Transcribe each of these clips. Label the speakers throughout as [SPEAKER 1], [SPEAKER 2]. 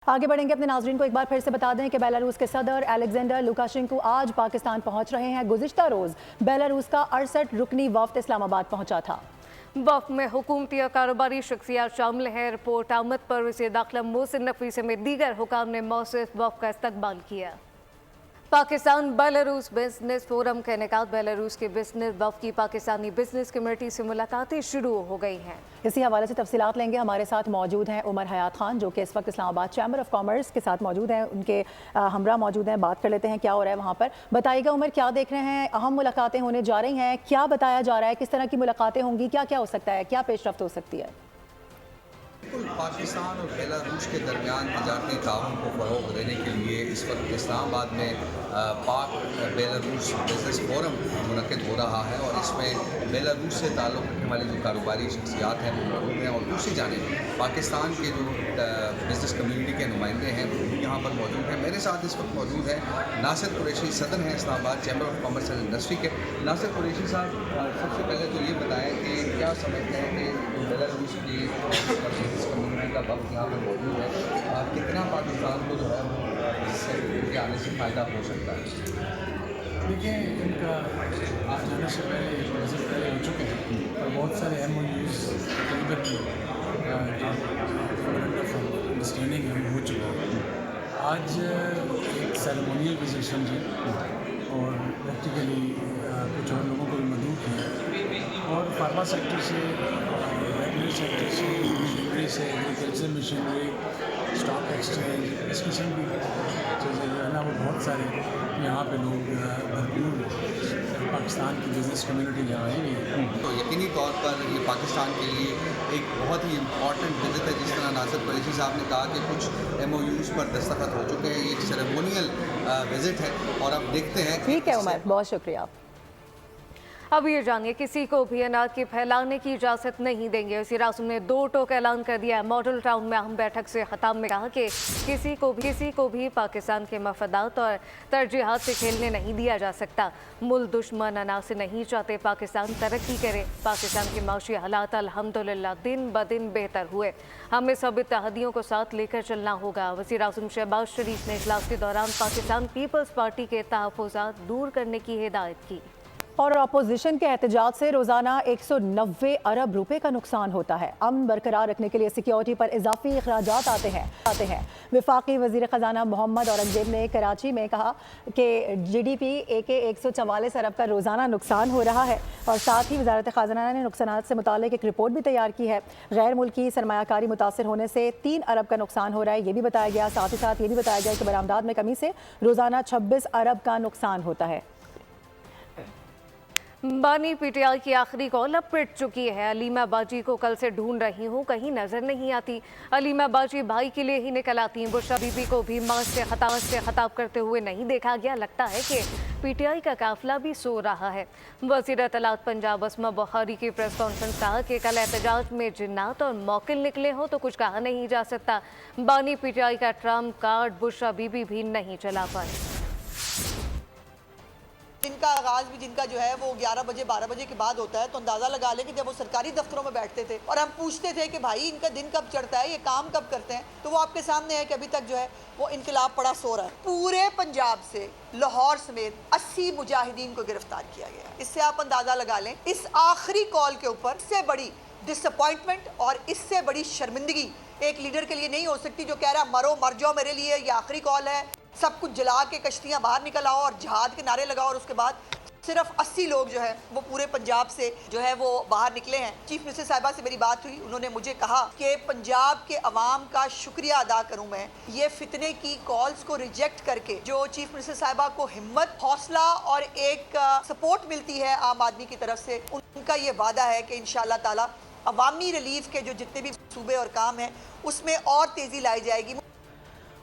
[SPEAKER 1] आगे बढ़ेंगे। अपने नाजरीन को एक बार फिर से बता दें कि बेलारूस के सदर अलेक्जेंडर लुकाशेंको आज पाकिस्तान पहुंच रहे हैं। गुज़िश्ता रोज़ बेलारूस का 68 रुकनी वफ़द इस्लामाबाद पहुंचा था।
[SPEAKER 2] वफ़द में हुकूमती और कारोबारी शख्सियात शामिल हैं। रिपोर्ट आमद पर वज़ीर दाखिला मोहसिन नकवी समेत दीगर हुकाम ने मौसूफ वफ़द का इस्तकबाल किया। पाकिस्तान बेलारूस बिजनेस फोरम का इनेकाद। बेलारूस के बिजनेस वफ़द की पाकिस्तानी बिजनेस कम्युनिटी से मुलाकातें शुरू हो गई हैं।
[SPEAKER 1] इसी हवाले से तफसीलात लेंगे। हमारे साथ मौजूद हैं उमर हयात खान, जो कि इस वक्त इस्लामाबाद चैम्बर ऑफ कॉमर्स के साथ मौजूद हैं। उनके हमरा मौजूद हैं। बात कर लेते हैं क्या हो रहा है वहाँ पर। बताइएगा उमर, क्या देख रहे हैं? अहम मुलाकातें होने जा रही हैं, क्या बताया जा रहा है? किस तरह की मुलाकातें होंगी? क्या क्या हो सकता है? क्या पेशरफ्त हो सकती है?
[SPEAKER 3] पाकिस्तान और बेलारूस के दरमियान तजारती ताउन को फ़रोग़ देने के लिए इस वक्त इस्लामाबाद में पाक बेलारूस बिजनेस फोरम मुनक़िद हो रहा है और इसमें बेलारूस से ताल्लुक़ रखने वाली जो कारोबारी शख्सियात हैं वो मौजूद हैं और दूसरी जानिब पाकिस्तान के जो बिज़नेस कम्युनिटी के नुमाइंदे हैं वो भी यहाँ पर मौजूद हैं। मेरे साथ इस वक्त मौजूद हैं नासिर कुरैशी, सदर हैं Islamabad chamber of commerce and industry के। नासिर कुरैशी साहब, सबसे पहले तो ये बताएँ कि क्या समझते हैं कि बेलारूस की कम्युनिटी का वक्त यहाँ पर मौजूद है, कितना पाकिस्तान को जो है वो इससे इनके आने से फ़ायदा हो सकता है?
[SPEAKER 4] देखिए, इनका आज आने से पहले विजिट पहले हो चुके हैं और बहुत सारे MOUs अंडरस्टैंडिंग हो चुका है। आज एक सेरेमोनियल विजिट समझे और प्रैक्टिकली कुछ और लोगों को भी मदऊ किया और फार्मा सेक्टर से, रेगुलर सेक्टर से, मशीनरी से, एग्रीकल्चर मशीनरी, स्टॉक एक्सचेंज, इस किस्म की चीज़ें जो है ना वो बहुत सारे यहाँ पे लोग भरपूर पाकिस्तान की बिजनेस कम्युनिटी यहाँ आई हुई है।
[SPEAKER 3] तो यकीनी तौर पर ये पाकिस्तान के लिए एक बहुत ही इम्पॉर्टेंट विजिट है। जिस तरह नासिर कुरैशी साहब ने कहा कि कुछ MOUs पर दस्तखत हो चुके हैं, ये एक सेरेमोनियल विजिट है और अब देखते हैं।
[SPEAKER 1] ठीक है उमर, बहुत शुक्रिया।
[SPEAKER 2] अब ये जानिए, किसी को भी अनाज के फैलाने की इजाज़त नहीं देंगे। वज़ीर आज़म ने 2 टोक ऐलान कर दिया है। मॉडल टाउन में अहम बैठक से खिताब में कहा कि किसी को भी पाकिस्तान के मफादात और तरजीहात से खेलने नहीं दिया जा सकता। मुल्क दुश्मन अनाज से नहीं चाहते पाकिस्तान तरक्की करे। पाकिस्तान के माशी हालात अल्हम्दुलिल्लाह दिन ब दिन बेहतर हुए। हमें सब इत्तेहादियों को साथ लेकर चलना होगा। वज़ीर आज़म शहबाज शरीफ ने इजलास के दौरान पाकिस्तान पीपल्स पार्टी के तहफ़्फ़ुज़ात दूर करने की हिदायत की।
[SPEAKER 1] और अपोजिशन के एहतजाज से रोज़ाना 190 अरब रुपए का नुकसान होता है। अमन बरकरार रखने के लिए सिक्योरिटी पर इजाफी अखराजात आते हैं। वफाकी वज़ीर ख़जाना मोहम्मद औरंगज़ेब ने कराची में कहा कि GDP के 144 अरब का रोज़ाना नुकसान हो रहा है और साथ ही वज़ारत ख़जाना ने नुकसानात से मुतालिक एक रिपोर्ट भी तैयार की है। गैर मुल्की सरमायाकारी मुतासर होने से 3 अरब का नुकसान हो रहा है, ये भी बताया गया। साथ ही साथ ये भी बताया गया कि बरामदात में कमी से रोज़ाना 26 अरब का नुकसान होता है।
[SPEAKER 2] बानी PTI की आखिरी कॉल अब पिट चुकी है। अलीमा बाजी को कल से ढूंढ रही हूँ, कहीं नजर नहीं आती। अलीमा बाजी भाई के लिए ही निकल आती हैं। बुशरा बीबी को भी मां से खिताब करते हुए नहीं देखा गया। लगता है कि PTI का काफिला भी सो रहा है। वज़ीर इत्तलात पंजाब अस्मा बुखारी की प्रेस कॉन्फ्रेंस कहा कि कल एहतजाज में जिन्नात और मौकिल निकले हों तो कुछ कहा नहीं जा सकता। बानी PTI का ट्रम्प कार्ड बुशरा बीबी भी नहीं चला पाई।
[SPEAKER 5] इनका आगाज भी जिनका जो है वो 11 बजे 12 बजे के बाद होता है, तो अंदाजा लगा ले कि जब वो सरकारी दफ्तरों में बैठते थे और हम पूछते थे कि भाई इनका दिन कब चढ़ता है, ये काम कब करते हैं, तो वो आपके सामने है कि अभी तक जो है वो इनकलाब पड़ा सो रहा है। पूरे पंजाब से लाहौर समेत 80 मुजाहिदीन को गिरफ्तार किया गया। इससे आप अंदाजा लगा लें इस आखिरी कॉल के ऊपर इससे बड़ी डिसअपॉइंटमेंट और इससे बड़ी शर्मिंदगी एक लीडर के लिए नहीं हो सकती, जो कह रहा मरो मर जाओ मेरे लिए, ये आखिरी कॉल है, सब कुछ जला के कश्तियां बाहर निकल आओ और जहाद के नारे लगाओ। और उसके बाद सिर्फ 80 लोग जो है वो पूरे पंजाब से जो है वो बाहर निकले हैं। चीफ मिनिस्टर साहिबा से मेरी बात हुई, उन्होंने मुझे कहा कि पंजाब के अवाम का शुक्रिया अदा करूं मैं, ये फितने की कॉल्स को रिजेक्ट करके जो चीफ मिनिस्टर साहिबा को हिम्मत, हौसला और एक सपोर्ट मिलती है आम आदमी की तरफ से, उनका ये वादा है कि इंशाअल्लाह ताला अवामी रिलीफ के जो जितने भी सूबे और काम हैं उसमें और तेज़ी लाई जाएगी।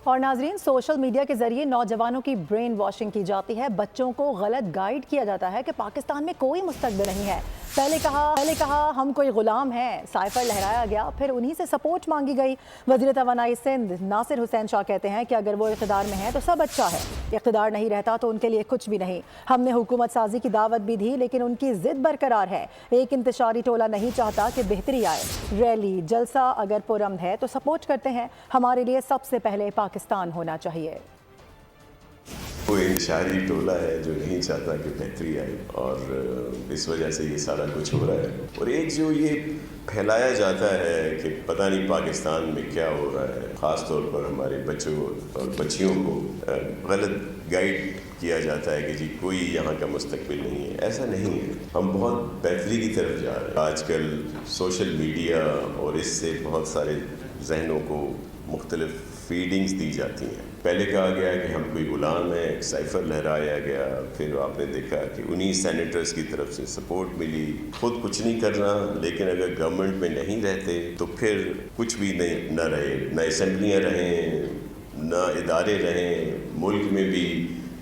[SPEAKER 1] और नाजरीन, सोशल मीडिया के जरिए नौजवानों की ब्रेन वॉशिंग की जाती है। बच्चों को गलत गाइड किया जाता है कि पाकिस्तान में कोई मुस्तकबिल नहीं है। पहले कहा हम कोई गुलाम हैं, साइफर लहराया गया, फिर उन्हीं से सपोर्ट मांगी गई। वज़ीर तवानाई सिंध नासिर हुसैन शाह कहते हैं कि अगर वो इक़्तिदार में है तो सब अच्छा है, इक़्तिदार नहीं रहता तो उनके लिए कुछ भी नहीं। हमने हुकूमत साजी की दावत भी दी लेकिन उनकी ज़िद बरकरार है। एक इंतशारी टोला नहीं चाहता कि बेहतरी आए। रैली जलसा अगर पुरअमन है तो सपोर्ट करते हैं। हमारे लिए सबसे पहले पाकिस्तान होना चाहिए।
[SPEAKER 6] वो इंतशारी टोला है जो नहीं चाहता कि बेहतरी आए और इस वजह से ये सारा कुछ हो रहा है। और एक जो ये फैलाया जाता है कि पता नहीं पाकिस्तान में क्या हो रहा है, ख़ास तौर पर हमारे बच्चों और बच्चियों को गलत गाइड किया जाता है कि जी कोई यहाँ का मुस्तकबिल नहीं है। ऐसा नहीं है, हम बहुत बेहतरी की तरफ जा रहे हैं। आजकल सोशल मीडिया और इससे बहुत सारे जहनों को मुख्तलिफ फीडिंग्स दी जाती हैं। पहले कहा गया कि हम कोई गुलाम है, एक साइफर लहराया गया, फिर आपने देखा कि उन्हीं सैनिटर्स की तरफ से सपोर्ट मिली। खुद कुछ नहीं करना, लेकिन अगर गवर्नमेंट में नहीं रहते तो फिर कुछ भी नहीं न रहे, न असम्बलियाँ रहें, न इदारे रहें। मुल्क में भी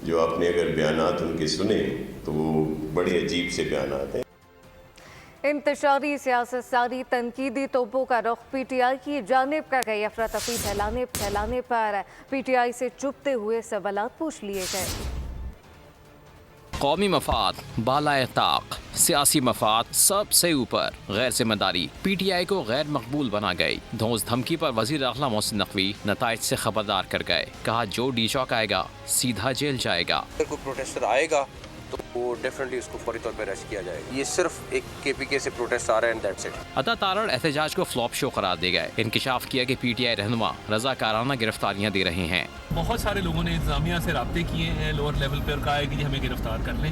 [SPEAKER 6] जो आपने अगर बयानात उनके सुने तो वो बड़े अजीब से बयानात हैं।
[SPEAKER 2] इंतशारी सियासत सारी तनकीदी तोपों का रुख PTI की जानिब कर गई। अफरा तफरी फैलाने पर PTI से चुपते हुए सवालात पूछ लिए गए।
[SPEAKER 7] कौमी मफाद बालाए ताक, सियासी मफाद सबसे ऊपर, गैर जिम्मेदारी PTI को गैर मकबूल बना गई। धौंस धमकी पर वजीर दाखिला मोहसिन नकवी नताइज से खबरदार कर गए। कहा जो डी-चौक आएगा सीधा जेल जाएगा।
[SPEAKER 8] अगर कोई प्रोटेस्टर आएगा तो वो डेफिनेटली उसको फौरी तौर पे अरेस्ट किया जाएगा। ये सिर्फ एक KPK से प्रोटेस्ट आ रहा है एंड दैट्स इट।
[SPEAKER 7] अता तारड़ एहतजाज को फ्लॉप शो करार दे गए। इंकिशाफ किया कि PTI रहनुमा रजाकाराना गिरफ्तारियां दे रहे हैं।
[SPEAKER 9] बहुत सारे लोगों ने इंतजामिया से राब्ते किए हैं लोअर लेवल पे और कहा है कि हमें गिरफ्तार कर लें,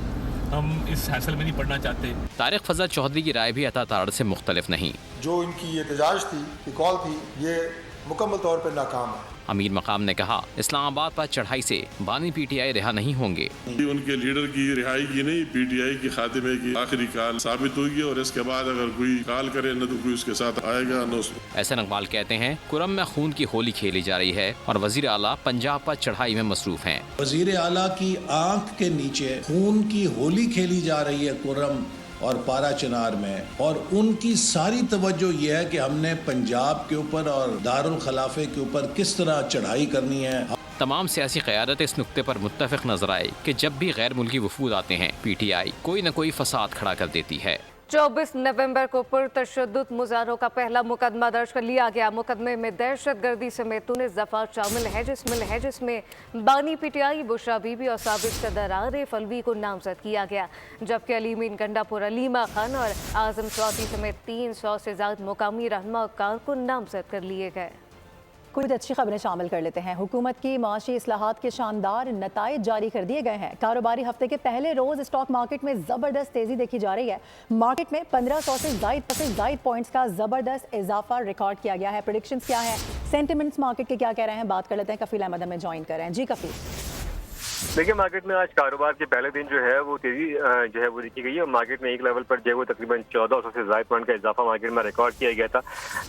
[SPEAKER 9] हम इस हैसल में नहीं पढ़ना चाहते।
[SPEAKER 7] तारिक फजल चौधरी की राय भी अता तारड़ से मुख्तलिफ नहीं।
[SPEAKER 10] जो इनकी एहतजाज थी, ये कॉल थी, ये मुकम्मल तौर पर नाकाम है।
[SPEAKER 7] अमीर मकाम ने कहा इस्लामाबाद पर चढ़ाई से बानी PTI रिहा नहीं होंगे।
[SPEAKER 11] उनके लीडर की रिहाई की नहीं, PTI की खात्मे की आखिरी काल साबित होगी और इसके बाद अगर कोई काल करे न तो कोई उसके साथ आएगा न उसको।
[SPEAKER 7] एहसन इकबाल कहते हैं कुरम में खून की होली खेली जा रही है और वजीर आला पंजाब पर चढ़ाई में मसरूफ हैं।
[SPEAKER 12] वजीर आला की आंख के नीचे खून की होली खेली जा रही है कुरम और पारा चिनार में, और उनकी सारी तवज्जो ये है कि हमने पंजाब के ऊपर और दारुल खलाफे के ऊपर किस तरह चढ़ाई करनी है।
[SPEAKER 7] तमाम सियासी क़यादत इस नुक्ते पर मुत्तफ़िक़ नजर आए कि जब भी गैर मुल्की वफूद आते हैं PTI कोई न कोई फसाद खड़ा कर देती है।
[SPEAKER 2] 24 नवंबर को पुरतशद्दुद मुजाहरों का पहला मुकदमा दर्ज कर लिया गया। मुकदमे में दहशतगर्दी समेत 19 दफात शामिल है जिसमें बानी PTI बुशरा बीबी और साबिक सदर आरिफ अलवी को नामजद किया गया, जबकि अलीमीन गंडापुर अलीमा खान और आजम स्वाति समेत 300 से ज्यादा मुकामी रहनुमा और कारकुन नामजद कर लिए गए।
[SPEAKER 1] कुछ अच्छी खबरें शामिल कर लेते हैं। हुकूमत की माशी इस्लाहात के शानदार नताइज जारी कर दिए गए हैं। कारोबारी हफ्ते के पहले रोज स्टॉक मार्केट में ज़बरदस्त तेज़ी देखी जा रही है। मार्केट में 1500 से ज़ायद पॉइंट्स का ज़बरदस्त इजाफा रिकॉर्ड किया गया है। प्रेडिक्शंस क्या है, सेंटिमेंट्स मार्केट के क्या कह रहे हैं, बात कर लेते हैं। कफील अहमद हमें ज्वाइन कर रहे हैं। जी कफील।
[SPEAKER 13] देखिए, मार्केट में आज कारोबार के पहले दिन जो है वो तेजी जो है वो देखी गई है। मार्केट में एक लेवल पर जो है वो तकरीबन 1400 से ज्यादा पॉइंट का इजाफा मार्केट में रिकॉर्ड किया गया था।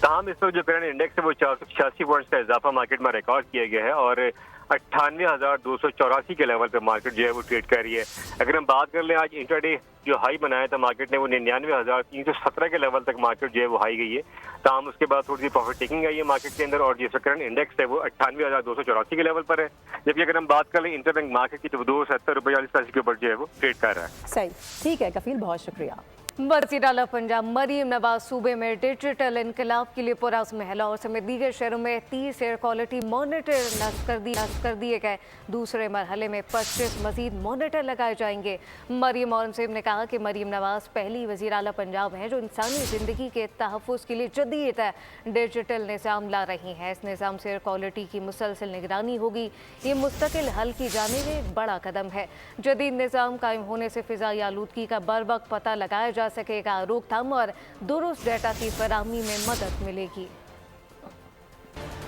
[SPEAKER 13] तमाम इस वक्त जो करंट इंडेक्स है वो 486 पॉइंट्स का इजाफा मार्केट में रिकॉर्ड किया गया है और 98,284 के लेवल पे मार्केट जो है वो ट्रेड कर रही है। अगर हम बात कर लें, आज इंट्राडे जो हाई बनाया था मार्केट ने वो 99,317 के लेवल तक मार्केट जो है वो हाई गई है। तमाम उसके बाद थोड़ी सी प्रॉफिट टेकिंग आई है मार्केट के अंदर और जिसका करंट इंडेक्स है वो 98,284 के लेवल पर है। जबकि अगर हम बात कर लें इंटरबैंक मार्केट की तो 270 रुपये 40 पैसे के ऊपर जो है वो ट्रेड कर रहा है।
[SPEAKER 1] सही, ठीक है कफील, बहुत शुक्रिया।
[SPEAKER 2] वज़ीर आला पंजाब मरीम नवाज सूबे में डिजिटल इनकलाब के लिए पुरअज़्म है। लाहौर समेत दीगर शहरों में 30 एयर क्वालिटी मॉनिटर नस्ब कर दिए गए। दूसरे मरहले में 25 मजीद मॉनिटर लगाए जाएंगे। मरीम औरंगज़ेब ने कहा कि मरीम नवाज पहली वज़ीर आला पंजाब हैं जो इंसानी ज़िंदगी के तहफ़्फ़ुज़ के लिए जदीद डिजिटल निज़ाम ला रही हैं। इस निज़ाम से एयर क्वालिटी की मुसलसल निगरानी होगी। ये मुस्तकिल हल की जानिब एक बड़ा कदम है। जदीद निज़ाम कायम होने से फ़िज़ाई आलूदगी का बरवक्त पता लगाया जा सकेगा, रोकथाम और दुरुस्त डेटा की फराहमी में मदद मिलेगी।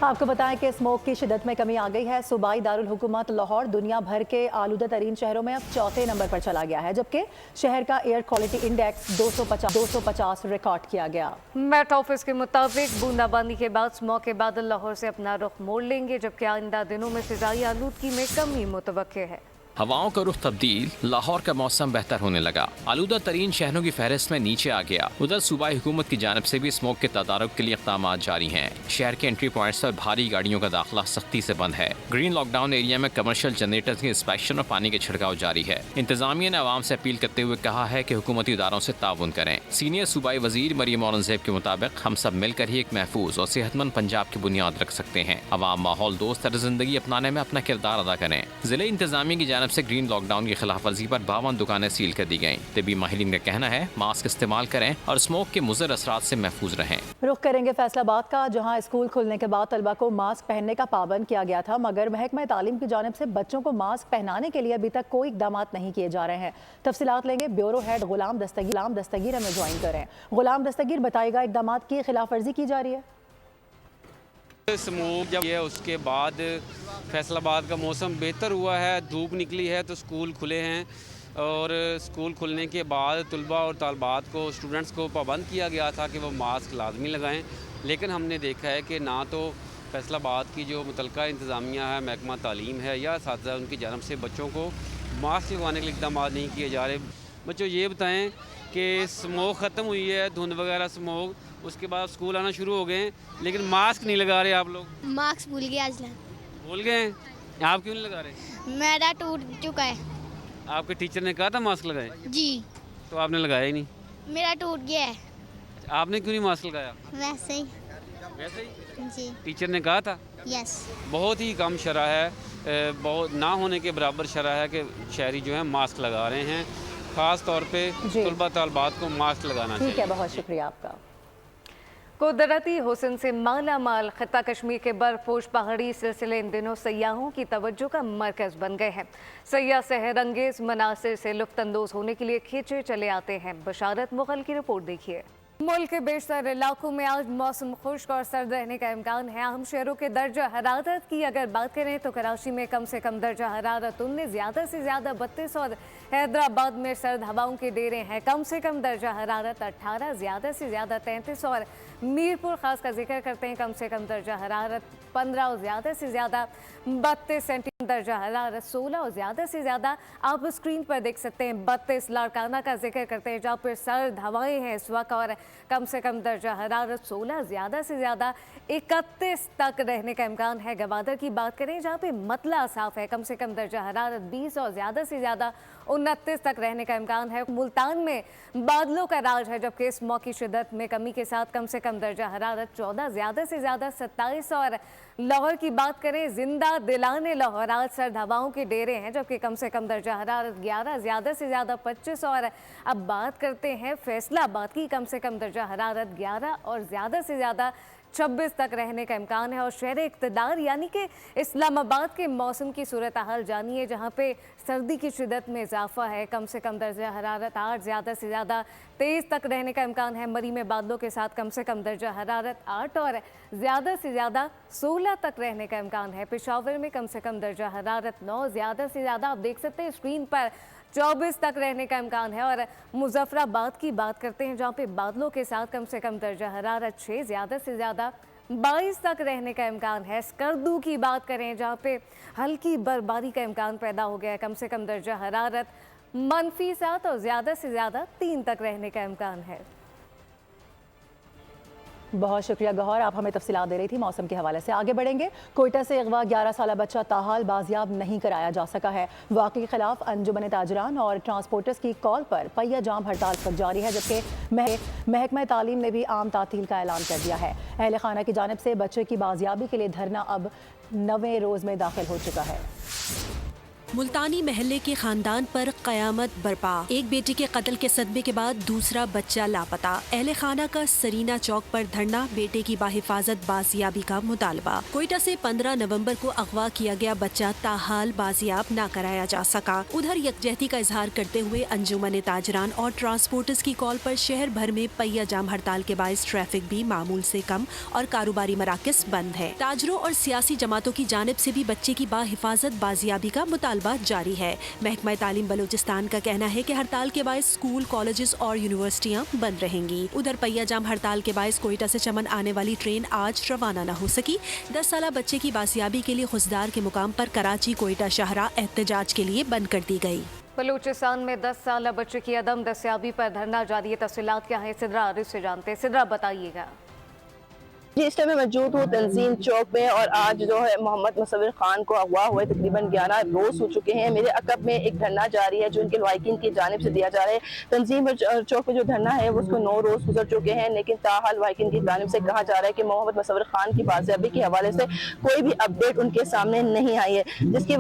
[SPEAKER 1] आपको बताएं कि स्मोक की शिदत में कमी आ गई है। सूबाई दारुल हुकूमत लाहौर दुनिया भर के आलूदा तरीन शहरों में अब चौथे नंबर पर चला गया है, जबकि शहर का एयर क्वालिटी इंडेक्स 250 रिकॉर्ड किया गया।
[SPEAKER 2] मेट ऑफिस के मुताबिक बूंदाबांदी के बाद स्मोक के बादल लाहौर से अपना रुख मोड़ लेंगे, जबकि आइंदा दिनों में फिजाई आलूदगी में कमी मुतवक्के है।
[SPEAKER 7] हवाओं का रुख तब्दील, लाहौर का मौसम बेहतर होने लगा, आलूदा तरीन शहरों की फहरिस्त में नीचे आ गया। उधर सूबाई हुकूमत की जानिब से भी स्मोक के तदारुक के लिए इक़दाम जारी हैं। शहर के एंट्री पॉइंट्स पर भारी गाड़ियों का दाखिला सख्ती से बंद है। ग्रीन लॉकडाउन एरिया में कमर्शियल जनरेटर्स की इंस्पेक्शन और पानी के छिड़काव जारी है। इंतजामिया ने आवाम से अपील करते हुए कहा है कि हुकूमती इदारों से ताउन करें। सीनियर सूबाई वजीर मरियम औरंगजेब के मुताबिक हम सब मिलकर ही एक महफूज और सेहतमंद पंजाब की बुनियाद रख सकते हैं। अवाम माहौल दोस्त तर्ज जिंदगी अपनाने में अपना किरदार अदा करें। जिले इंतजामिया की जानिब से ग्रीन लॉकडाउन की खिलाफ वर्जी पर 52 दुकानें सील कर दी गयी। तिबी माहिरीन का कहना है मास्क इस्तेमाल करें और स्मोक के मुज़र असरात से महफूज रहें।
[SPEAKER 1] रुख करेंगे फैसलाबाद का, जहां स्कूल खुलने के बाद तलबा को मास्क पहनने का पाबंद किया गया था, मगर महकमा तालीम की जानिब से बच्चों को मास्क पहनाने के लिए अभी तक कोई इकदाम नहीं किए जा रहे हैं। तफसीलात लेंगे ब्यूरो हेड गुलाम दस्तगीर हमें ज्वाइन करें। गुलाम दस्तगीर बताएगा, इकदाम की खिलाफ वर्जी की जा रही है?
[SPEAKER 14] स्मोक जब ये उसके बाद फैसलाबाद का मौसम बेहतर हुआ है, धूप निकली है तो स्कूल खुले हैं और स्कूल खुलने के बाद तलबा और तालबात को स्टूडेंट्स को पाबंद किया गया था कि वो मास्क लाजमी लगाएं, लेकिन हमने देखा है कि ना तो फैसलाबाद की जो मुतलका इंतज़ामिया है, महकमा तालीम है या साथ उनकी जानब से बच्चों को मास्क लगवाने के लिए इक़दाम नहीं किए जा रहे। बच्चों ये बताएं कि स्मोक ख़त्म हुई है, धुंध वगैरह स्मोक, उसके बाद स्कूल आना शुरू हो गए लेकिन मास्क नहीं लगा रहे आप लोग?
[SPEAKER 15] मास्क भूल गए आज।
[SPEAKER 14] भूल गए हैं? आप क्यों नहीं लगा रहे?
[SPEAKER 15] मेरा टूट चुका है।
[SPEAKER 14] आपके टीचर ने कहा था मास्क लगाएं?
[SPEAKER 15] जी।
[SPEAKER 14] तो आपने लगाया ही नहीं?
[SPEAKER 15] मेरा टूट गया है।
[SPEAKER 14] आपने क्यों नहीं मास्क लगाया?
[SPEAKER 15] वैसे ही।
[SPEAKER 14] वैसे ही?
[SPEAKER 15] जी।
[SPEAKER 14] टीचर ने कहा था?
[SPEAKER 15] यस।
[SPEAKER 14] बहुत ही कम शरह है, बहुत ना होने के बराबर शरह है कि शहरी जो है मास्क लगा रहे हैं। ख़ास तौर पे तलबा तालबात को मास्क लगाना चाहिए।
[SPEAKER 1] ठीक है, बहुत शुक्रिया आपका।
[SPEAKER 2] कुदरती हुस्न से माला माल खित्ता कश्मीर के बर्फपोश पहाड़ी सिलसिले इन दिनों सयाहों की तवज्जो का मरकज बन गए हैं। सयाह सेहर अंगेज मनासिर से लुत्फानंदोज होने के लिए खींचे चले आते हैं। बशारत मुगल की रिपोर्ट देखिए। मुल्क के बेशतर इलाकों में आज मौसम खुश्क और सर्द रहने का इम्कान है। अहम शहरों के दर्जा हरारत की अगर बात करें तो कराची में कम से कम दर्जा हरारत 19, ज़्यादा से ज़्यादा 32 और हैदराबाद में सर्द हवाओं के डेरे हैं। कम से कम दर्जा हरारत 18, ज़्यादा से ज़्यादा 33 और मीरपुर खास का जिक्र करते हैं कम से कम दर्जा हरारत 15 और ज़्यादा से ज़्यादा 32 सेंटीमीटर, दर्जा हरारत 16 और ज़्यादा से ज़्यादा आप स्क्रीन पर देख सकते हैं 32। लाड़काना का जिक्र करते हैं जहाँ पर सर्द हवाएं हैं इस वक्त और कम से कम दर्जा हरारत 16, ज़्यादा से ज़्यादा 31 तक रहने का इम्कान है। गवादर की बात करें जहाँ पे मतला साफ है, कम से कम दर्जा हरारत 20 और ज़्यादा से ज़्यादा 29 तक रहने का इम्कान है। मुल्तान में बादलों का राज है जबकि इस मौकी शिद्दत में कमी के साथ कम से कम दर्जा हरारत 14, ज़्यादा से ज़्यादा 27 और लाहौर की बात करें जिंदा दिलाने लाहौरात सर्द हवाओं के डेरे हैं जबकि कम से कम दर्जा हरारत 11, ज़्यादा से ज़्यादा 25 और अब बात करते हैं फैसलाबाद की, कम से कम दर्जा हरारत 11 और ज़्यादा से ज़्यादा 26 तक रहने का इम्कान है। और शहर इक़्तिदार यानी कि इस्लामाबाद के मौसम की सूरत हाल जानिए जहाँ पे सर्दी की शिद्दत में इजाफा है। कम से कम दर्जा हरारत 8, ज़्यादा से ज़्यादा 23 तक रहने का इम्कान है। मरी में बादलों के साथ कम से कम दर्जा हरारत 8 और ज़्यादा से ज़्यादा 16 तक रहने का इम्कान है। पेशावर में कम से कम दर्जा हरारत 9, ज़्यादा से ज़्यादा आप देख सकते हैं स्क्रीन पर 24 तक रहने का इम्कान है। और मुजफ्फराबाद की बात करते हैं जहाँ पे बादलों के साथ कम से कम दर्जा हरारत 6, ज़्यादा से ज़्यादा 22 तक रहने का इम्कान है। स्कर्दू की बात करें जहाँ पे हल्की बर्फबारी का इम्कान पैदा हो गया है, कम से कम दर्जा हरारत -7 और ज़्यादा से ज़्यादा 3 तक रहने का इम्कान है।
[SPEAKER 1] बहुत शुक्रिया गौहर, आप हमें तफसीलात दे रही थी मौसम के हवाले से। आगे बढ़ेंगे। कोयटा से अगवा 11 साल बच्चा ताहाल बाजियाब नहीं कराया जा सका है। वाक़े के खिलाफ अंजुमन ताजरान और ट्रांसपोर्टर्स की कॉल पर पहिया जाम हड़ताल तक जारी है जबकि महकमा तालीम ने भी आम तातील का ऐलान कर दिया है। अहल खाना की जानिब से बच्चे की बाजियाबी के लिए धरना अब 9वें रोज़ में दाखिल हो चुका है।
[SPEAKER 16] मुल्तानी महल्ले के खानदान पर कयामत बरपा। एक बेटे के कत्ल के सदमे के बाद दूसरा बच्चा लापता। अहले खाना का सरीना चौक पर धरना, बेटे की बाहिफाजत बाजियाबी का मुतालबा। कोयटा से 15 नवंबर को अगवा किया गया बच्चा ताहाल बाजियाब न कराया जा सका। उधर यकजहती का इजहार करते हुए अंजुमन ताजरान और ट्रांसपोर्टर्स की कॉल पर शहर भर में पहिया जाम हड़ताल के बायस ट्रैफिक भी मामूल से कम और कारोबारी मराकज बंद है। ताजरों और सियासी जमातों की जानिब से भी बच्चे की बाहिफाजत बाजियाबी का मुतालबा مطالبہ جاری ہے۔ محکمہ تعلیم بلوچستان کا کہنا ہے کہ ہڑتال کے باعث اسکول، کالجز اور یونیورسٹیاں بند رہیں گی۔ ادھر پہیہ جام ہڑتال کے باعث کوئٹہ سے چمن آنے والی ٹرین آج روانہ نہ ہو سکی۔ 10 سالہ بچے کی بازیابی کے لیے خضدار کے مقام پر کراچی کوئٹہ شاہراہ احتجاج کے لیے بند کر دی گئی۔
[SPEAKER 2] بلوچستان میں 10 سالہ بچے کی عدم دستیابی پر دھرنا جاری ہے۔ تفصیلات کیا ہیں سدرا عارف سے جانتے ہیں۔ سدرا بتائیے گا۔
[SPEAKER 17] جی، اس ٹائم میں موجود ہوں تنظیم چوک میں، اور آج جو ہے محمد مصور خان کو اغوا ہوئے تقریباً 11 روز ہو چکے ہیں۔ میرے عقب میں ایک دھرنا جاری ہے جو ان کے لواحقین کی جانب سے دیا جا رہا ہے۔ تنظیم چوک میں جو دھرنا ہے وہ اس کو 9 روز گزر چکے ہیں، لیکن تاحال لواحقین کی جانب سے کہا جا رہا ہے کہ محمد مصور خان کی بازیابی کے حوالے سے کوئی بھی اپڈیٹ ان کے سامنے نہیں آئی ہے، جس کی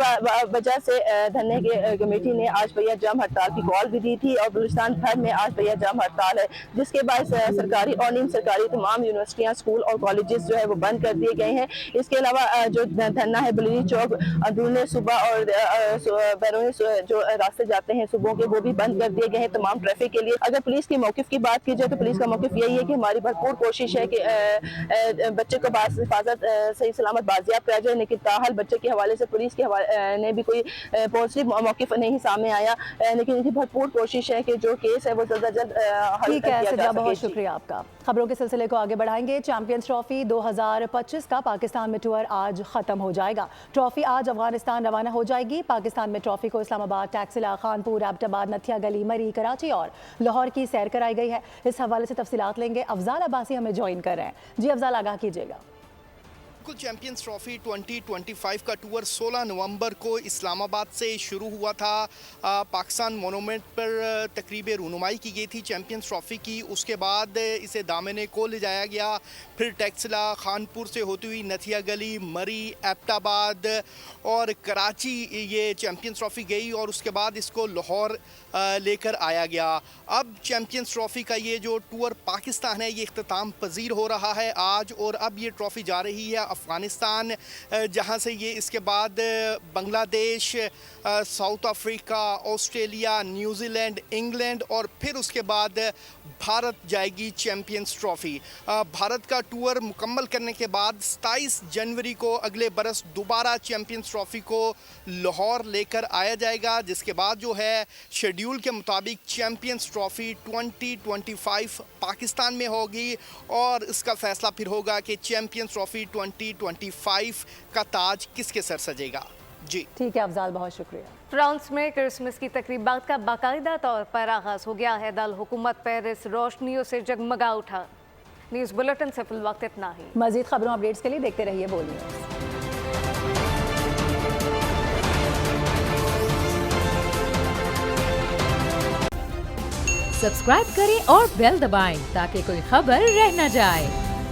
[SPEAKER 17] وجہ سے دھرنے کے کمیٹی نے آج پہیہ جام ہڑتال کی کال بھی دی تھی، اور بلوچستان بھر میں آج پہیہ جام ہڑتال ہے، جس کے باعث سرکاری اور نیم سرکاری تمام یونیورسٹیاں، اسکول اور کالجز جو ہے وہ بند کر دیے گئے ہیں۔ اس کے علاوہ جو دھرنا ہے بلیری چوک، اندرون صوبہ اور بیرون جو راستے جاتے ہیں صوبوں کے، وہ بھی بند کر دیے گئے ہیں تمام ٹریفک کے لیے۔ اگر پولیس کے موقف کی بات کی جائے تو پولیس کا موقف یہی ہے کہ ہماری بھرپور کوشش ہے کہ بچے کو حفاظت صحیح سلامت بازیاب کیا جائے، لیکن تاحال بچے کے حوالے سے پولیس کے نے بھی کوئی پازیٹیو موقف نہیں سامنے آیا، لیکن ان کی بھرپور کوشش ہے کہ جو کیس ہے وہ جلد از جلد حل کیا جا سکے۔
[SPEAKER 1] بہت شکریہ آپ کا۔ خبروں کے سلسلے کو آگے بڑھائیں گے۔ چیمپئنز ٹرافی 2025 کا پاکستان میں ٹور آج ختم ہو جائے گا۔ ٹرافی آج افغانستان روانہ ہو جائے گی۔ پاکستان میں ٹرافی کو اسلام آباد، ٹیکسلا، خانپور، ایبٹ آباد، نتھیا گلی، مری، کراچی اور لاہور کی سیر کرائی گئی ہے۔ اس حوالے سے تفصیلات لیں گے افضال عباسی ہمیں جوائن کر رہے ہیں۔ جی افضال، آگاہ کیجیے گا۔
[SPEAKER 18] چیمپئنز ٹرافی 2025 کا ٹور 16 نومبر کو اسلام آباد سے شروع ہوا تھا۔ پاکستان مونومنٹ پر تقریب رونمائی کی گئی تھی چیمپئنز ٹرافی کی، اس کے بعد اسے دامن کو لے جایا گیا، پھر ٹیکسلا، خانپور سے ہوتی ہوئی نتھیا گلی، مری، ایبٹ آباد اور کراچی یہ چیمپئنز ٹرافی گئی، اور اس کے بعد اس کو لاہور لے کر آیا گیا۔ اب چیمپئنز ٹرافی کا یہ جو ٹور پاکستان ہے یہ اختتام پذیر ہو رہا ہے آج، اور اب یہ ٹرافی جا رہی ہے افغانستان، جہاں سے یہ اس کے بعد بنگلہ دیش، South Africa, Australia, New Zealand, England, اور پھر اس کے بعد بھارت جائے گی چیمپئنز ٹرافی۔ بھارت کا ٹور مکمل کرنے کے بعد 27 جنوری کو اگلے برس دوبارہ چیمپئنز ٹرافی کو لاہور لے کر آیا جائے گا، جس کے بعد جو ہے شیڈیول کے مطابق چیمپئنز ٹرافی 2025 پاکستان میں ہوگی، اور اس کا فیصلہ پھر ہوگا کہ چیمپئنز ٹرافی 2025 کا تاج کس کے سر سجے گا۔ جی
[SPEAKER 1] ٹھیک ہے افضال، بہت شکریہ۔
[SPEAKER 2] فرانس میں کرسمس کی تقریبات کا باقاعدہ طور پر آغاز ہو گیا ہے۔ دارالحکومت پیرس روشنیوں سے جگمگا اٹھا۔ نیوز بلیٹن سے فی الوقت اتنا ہی۔
[SPEAKER 1] مزید خبروں اپڈیٹس کے لیے دیکھتے رہیے بول نیوز۔
[SPEAKER 19] سبسکرائب کریں اور بیل دبائیں تاکہ کوئی خبر رہ نہ جائے۔